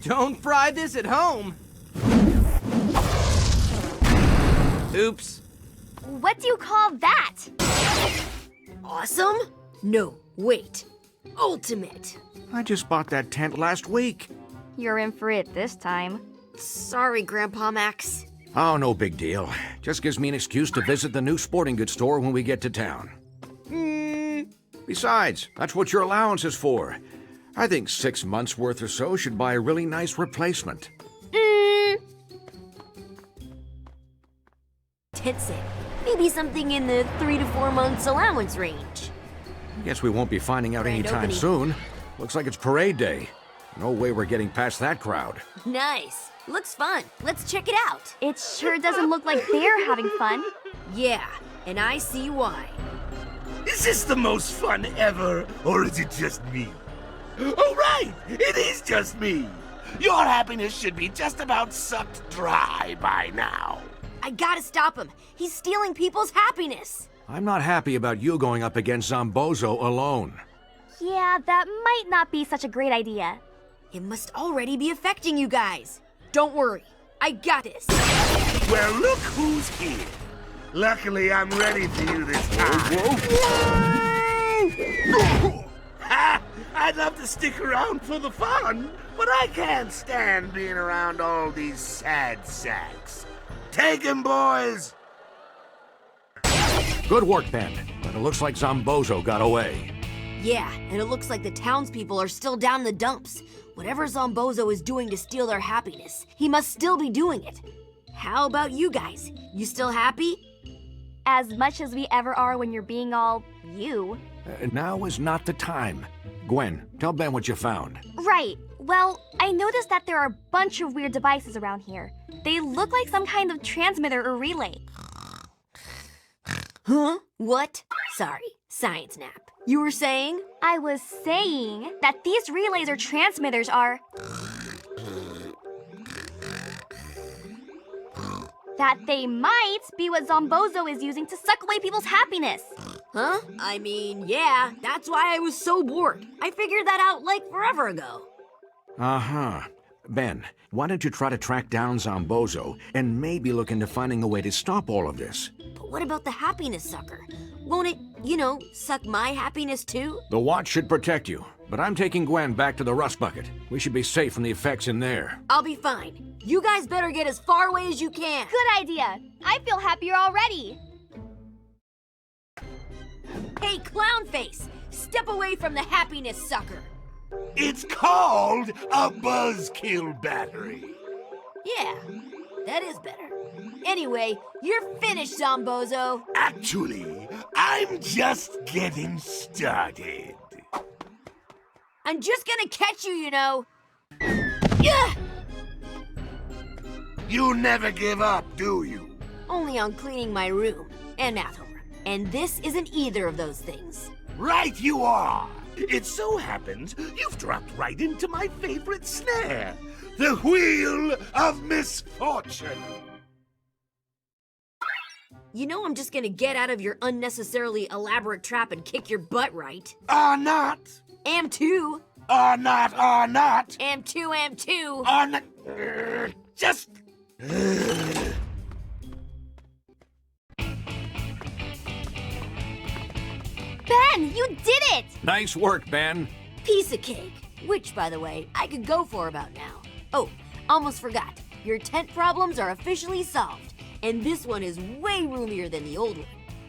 Don't fry this at home. Oops. What do you call that? Awesome? No, wait. Ultimate. I just bought that tent last week. You're in for it this time. Sorry, Grandpa Max. Oh, no big deal. Just gives me an excuse to visit the new sporting goods store when we get to town. Besides, that's what your allowance is for. I think 6 months' worth or so should buy a really nice replacement. Ted said maybe something in the 3 to 4 months allowance range. Guess we won't be finding out Grand anytime opening. soon. Looks like it's parade day. No way we're getting past that crowd. Nice. Looks fun. Let's check it out. It sure doesn't look like they're having fun. Yeah, and I see why. Is this the most fun ever, or is it just me? Oh, right! It is just me! Your happiness should be just about sucked dry by now. I gotta stop him. He's stealing people's happiness. I'm not happy about you going up against Zombozo alone. Yeah, that might not be such a great idea. It must already be affecting you guys. Don't worry. I got this. Well, look who's here. Luckily, I'm ready for you this time. Ha! I'd love to stick around for the fun, but I can't stand being around all these sad sacks. Take him, boys! Good work, Ben. But it looks like Zombozo got away. Yeah, and it looks like the townspeople are still down in the dumps. Whatever Zombozo is doing to steal their happiness, he must still be doing it. How about you guys? You still happy? As much as we ever are when you're being all you. Now is not the time. Gwen, tell Ben what you found. Right. Well, I noticed that there are a bunch of weird devices around here. They look like some kind of transmitter or relay. Huh? What? Sorry, science nap. You were saying? I was saying that these relays or transmitters are... that they might be what Zombozo is using to suck away people's happiness. Huh? I mean, yeah, that's why I was so bored. I figured that out like forever ago. Uh-huh. Ben, why don't you try to track down Zombozo and maybe look into finding a way to stop all of this? But what about the happiness sucker? Won't it, suck my happiness too? The watch should protect you, but I'm taking Gwen back to the rust bucket. We should be safe from the effects in there. I'll be fine. You guys better get as far away as you can. Good idea. I feel happier already. Hey, Clownface! Step away from the happiness sucker. It's called a buzzkill battery. Yeah, that is better. Anyway, you're finished, Zombozo. Actually, I'm just getting started. I'm just gonna catch you, Yeah! You never give up, do you? Only on cleaning my room and math homework. And this isn't either of those things. Right you are. It so happens you've dropped right into my favorite snare, the Wheel of Misfortune. I'm just gonna get out of your unnecessarily elaborate trap and kick your butt, right? Are not. Am too. Are not. Are not. Am too, am too. Are not. Just. Ben, you did it! Nice work, Ben. Piece of cake. Which, by the way, I could go for about now. Oh, almost forgot. Your tent problems are officially solved. And this one is way roomier than the old one.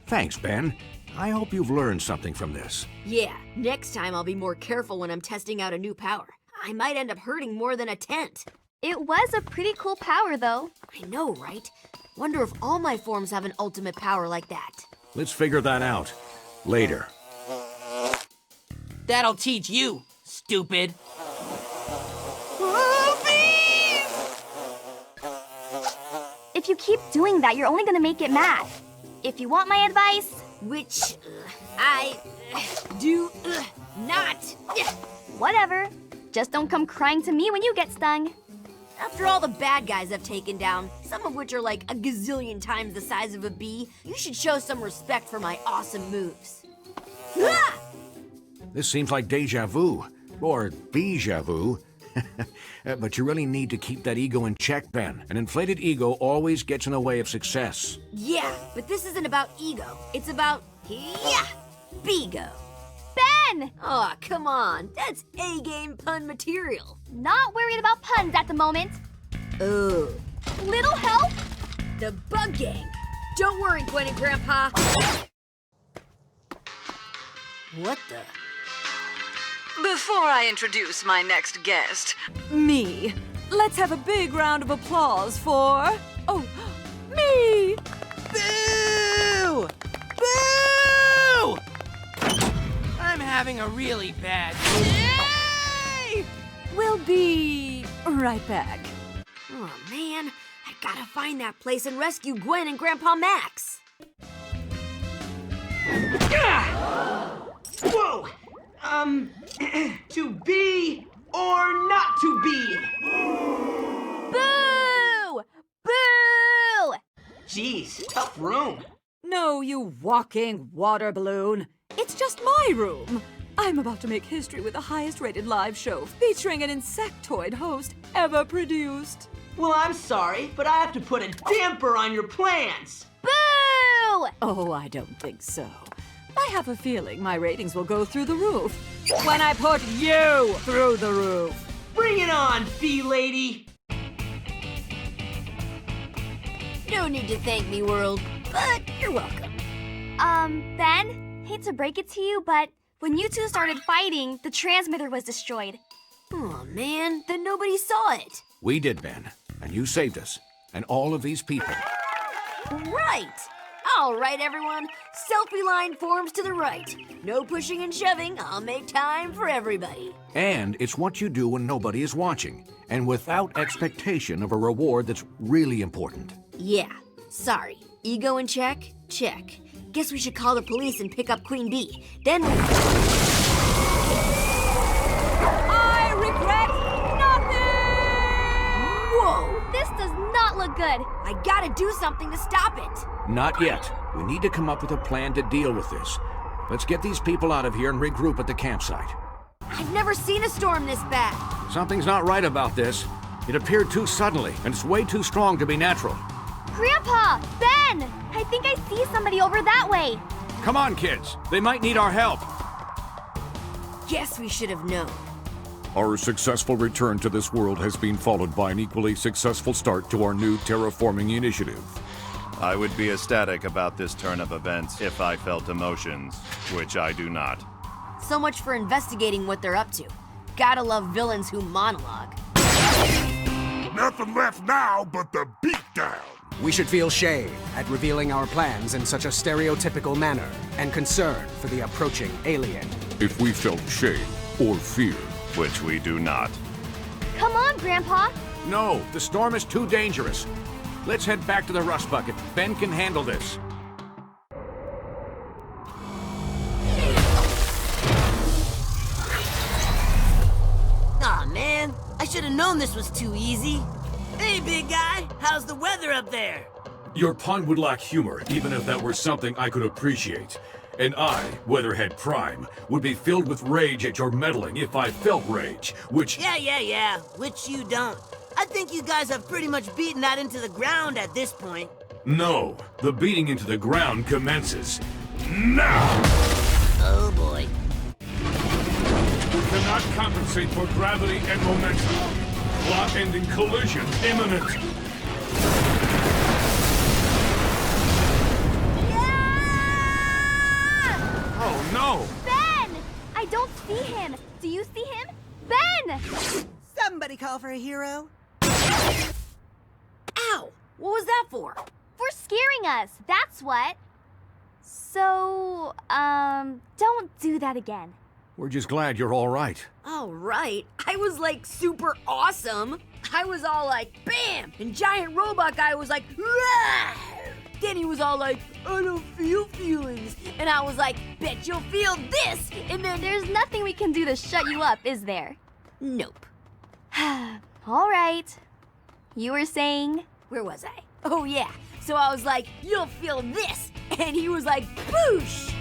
Thanks, Ben. I hope you've learned something from this. Yeah, next time I'll be more careful when I'm testing out a new power. I might end up hurting more than a tent. It was a pretty cool power, though. I know, right? Wonder if all my forms have an ultimate power like that. Let's figure that out later. That'll teach you, stupid. If you keep doing that, you're only gonna make it mad. If you want my advice... Which, I do not. Whatever. Just don't come crying to me when you get stung. After all the bad guys I've taken down, some of which are like a gazillion times the size of a bee, you should show some respect for my awesome moves. Ah! This seems like deja vu, or bija vu. But you really need to keep that ego in check, Ben. An inflated ego always gets in the way of success. Yeah, but this isn't about ego. It's about, yeah, Bigo. Ben! Aw, come on. That's A-game pun material. Not worried about puns at the moment. Oh. Little help? The Bug Gang. Don't worry, Gwen and Grandpa. What the? Before I introduce my next guest, me, let's have a big round of applause for... Oh, me! Boo! Boo! I'm having a really bad day! We'll be right back. Oh, man. I gotta find that place and rescue Gwen and Grandpa Max. Whoa! To be or not to be? Boo! Boo! Jeez, tough room. No, you walking water balloon. It's just my room. I'm about to make history with the highest rated live show featuring an insectoid host ever produced. Well, I'm sorry, but I have to put a damper on your plans. Boo! Oh, I don't think so. I have a feeling my ratings will go through the roof when I put you through the roof. Bring it on, bee lady. No need to thank me, world, but you're welcome. Ben, hate to break it to you, but when you two started fighting, the transmitter was destroyed. Oh, man, then nobody saw it. We did, Ben. And you saved us. And all of these people. Right. All right, everyone. Selfie line forms to the right. No pushing and shoving. I'll make time for everybody. And it's what you do when nobody is watching. And without expectation of a reward that's really important. Yeah. Sorry. Ego in check? Check. Guess we should call the police and pick up Queen Bee. Then we... I regret nothing! Whoa! This does not look good. I gotta do something to stop it. Not yet. We need to come up with a plan to deal with this. Let's get these people out of here and regroup at the campsite. I've never seen a storm this bad. Something's not right about this. It appeared too suddenly, and it's way too strong to be natural. Grandpa! Ben! I think I see somebody over that way. Come on, kids. They might need our help. Guess we should have known. Our successful return to this world has been followed by an equally successful start to our new terraforming initiative. I would be ecstatic about this turn of events if I felt emotions, which I do not. So much for investigating what they're up to. Gotta love villains who monologue. Nothing left now but the beatdown. We should feel shame at revealing our plans in such a stereotypical manner, and concern for the approaching alien. If we felt shame or fear, Which we do not. Come on, Grandpa. No, the storm is too dangerous. Let's head back to the rust bucket. Ben can handle this. Aw, man. I should have known this was too easy. Hey, big guy. How's the weather up there? your pun would lack humor even if that were something I could appreciate. And I, Weatherhead Prime, would be filled with rage at your meddling if I felt rage, which... Yeah. Which you don't. I think you guys have pretty much beaten that into the ground at this point. No, the beating into the ground commences now! Oh, boy. Cannot compensate for gravity and momentum. Plot-ending collision imminent. Oh, no! Ben! I don't see him. Do you see him? Ben! Somebody call for a hero. Ow! What was that for? For scaring us, that's what. So, don't do that again. We're just glad you're all right. All right. I was like super awesome. I was all like, bam! And giant robot guy was like, Rawr! Then he was all like, I don't feel feelings. And I was like, bet you'll feel this. And then There's nothing we can do to shut you up, is there? nope. All right. You were saying? Where was I? Oh yeah. So I was like, you'll feel this. And he was like, boosh!